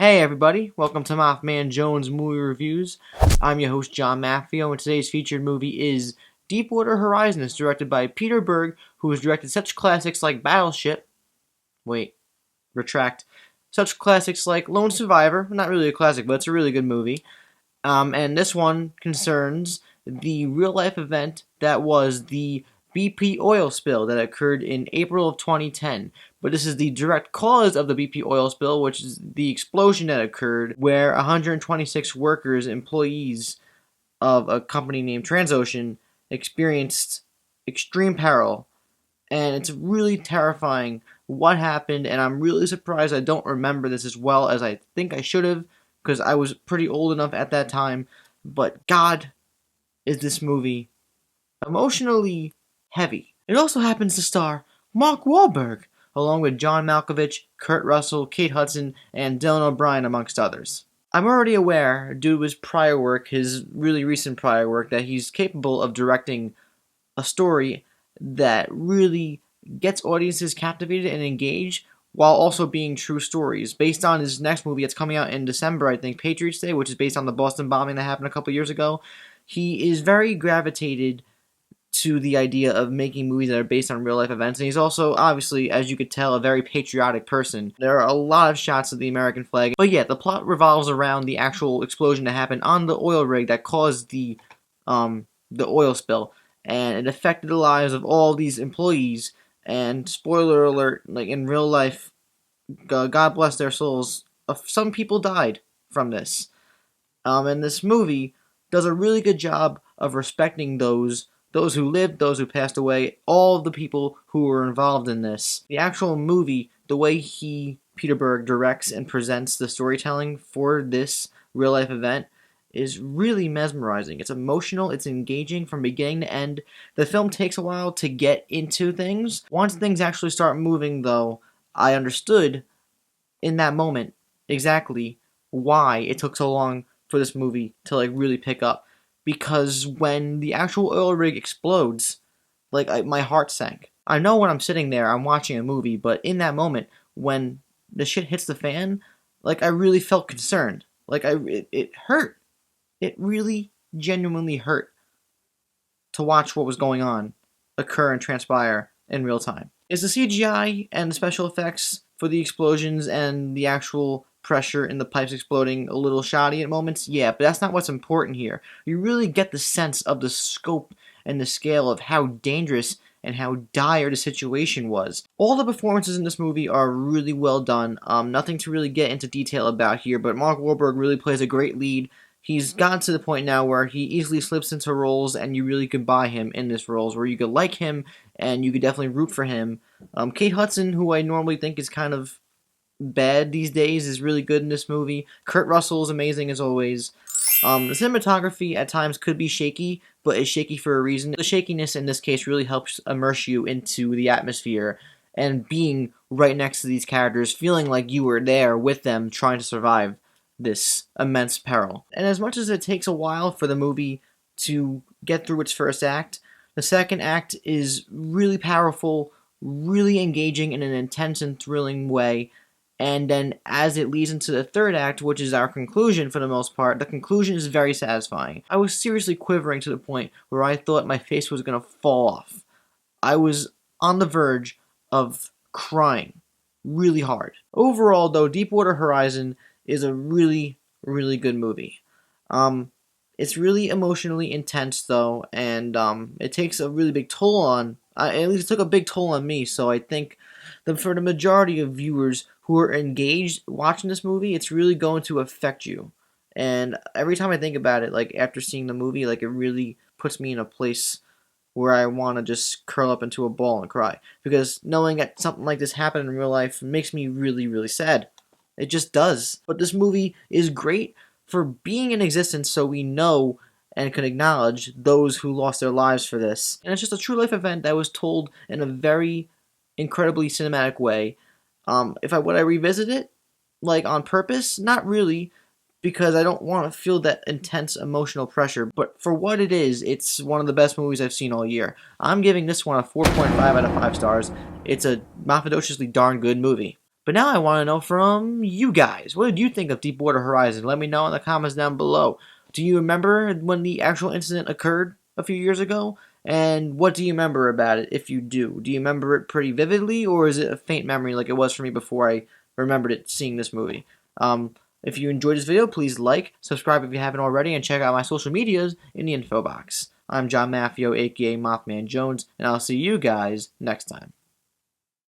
Hey everybody, welcome to MaffmanJones Movie Reviews. I'm your host John Maffio, and today's featured movie is Deepwater Horizon. It's directed by Peter Berg, who has directed such classics like Battleship. Such classics like Lone Survivor. Not really a classic, but it's a really good movie. And this one concerns the real-life event that was the BP oil spill that occurred in April of 2010. But this is the direct cause of the BP oil spill, which is the explosion that occurred where 126 workers, employees of a company named Transocean, experienced extreme peril. And it's really terrifying what happened, and I'm really surprised I don't remember this as well as I think I should have, because I was pretty old enough at that time. But God, is this movie emotionally heavy. It also happens to star Mark Wahlberg, along with John Malkovich, Kurt Russell, Kate Hudson, and Dylan O'Brien, amongst others. I'm already aware, due to his prior work, his really recent prior work, that he's capable of directing a story that really gets audiences captivated and engaged, while also being true stories. Based on his next movie that's coming out in December, I think, Patriots Day, which is based on the Boston bombing that happened a couple years ago, he is very gravitated to the idea of making movies that are based on real-life events. And he's also, obviously, as you could tell, a very patriotic person. There are a lot of shots of the American flag. But yeah, the plot revolves around the actual explosion that happened on the oil rig that caused the oil spill. And it affected the lives of all these employees. And spoiler alert, like in real life, God bless their souls, some people died from this. And this movie does a really good job of respecting those who lived, those who passed away, all of the people who were involved in this. The actual movie, the way Peter Berg, directs and presents the storytelling for this real-life event is really mesmerizing. It's emotional, it's engaging from beginning to end. The film takes a while to get into things. Once things actually start moving, though, I understood in that moment exactly why it took so long for this movie to really pick up. Because when the actual oil rig explodes, my heart sank. I know when I'm sitting there, I'm watching a movie, but in that moment, when the shit hits the fan, I really felt concerned. It hurt. It really genuinely hurt to watch what was going on occur and transpire in real time. Is the CGI and the special effects for the explosions and the actual pressure in the pipes exploding a little shoddy at moments? Yeah, but that's not what's important here. You really get the sense of the scope and the scale of how dangerous and how dire the situation was. All the performances in this movie are really well done. Nothing to really get into detail about here, but Mark Wahlberg really plays a great lead. He's gotten to the point now where he easily slips into roles, and you really could buy him in this roles, where you could like him, and you could definitely root for him. Kate Hudson, who I normally think is kind of bad these days, is really good in this movie. Kurt Russell is amazing as always. The cinematography at times could be shaky, but is shaky for a reason. The shakiness in this case really helps immerse you into the atmosphere and being right next to these characters, feeling like you were there with them trying to survive this immense peril. And as much as it takes a while for the movie to get through its first act, the second act is really powerful, really engaging in an intense and thrilling way. And then as it leads into the third act, which is our conclusion for the most part, the conclusion is very satisfying. I was seriously quivering to the point where I thought my face was going to fall off. I was on the verge of crying really hard. Overall, though, Deepwater Horizon is a really, really good movie. It's really emotionally intense, though, and it takes a really big toll on, at least it took a big toll on me, so I think that for the majority of viewers who are engaged watching this movie, it's really going to affect you. And every time I think about it, after seeing the movie, it really puts me in a place where I want to just curl up into a ball and cry. Because knowing that something like this happened in real life makes me really, really sad. It just does. But this movie is great for being in existence, so we know and can acknowledge those who lost their lives for this. And it's just a true life event that was told in a very incredibly cinematic way. Would I revisit it on purpose? Not really, because I don't want to feel that intense emotional pressure. But for what it is, it's one of the best movies I've seen all year. I'm giving this one a 4.5 out of 5 stars. It's a maffiodosely darn good movie. But now I want to know from you guys. What did you think of Deepwater Horizon? Let me know in the comments down below. Do you remember when the actual incident occurred a few years ago? And what do you remember about it, if you do? Do you remember it pretty vividly, or is it a faint memory like it was for me before I remembered it seeing this movie? If you enjoyed this video, please like, subscribe if you haven't already, and check out my social medias in the info box. I'm John Maffio, aka MaffmanJones, and I'll see you guys next time.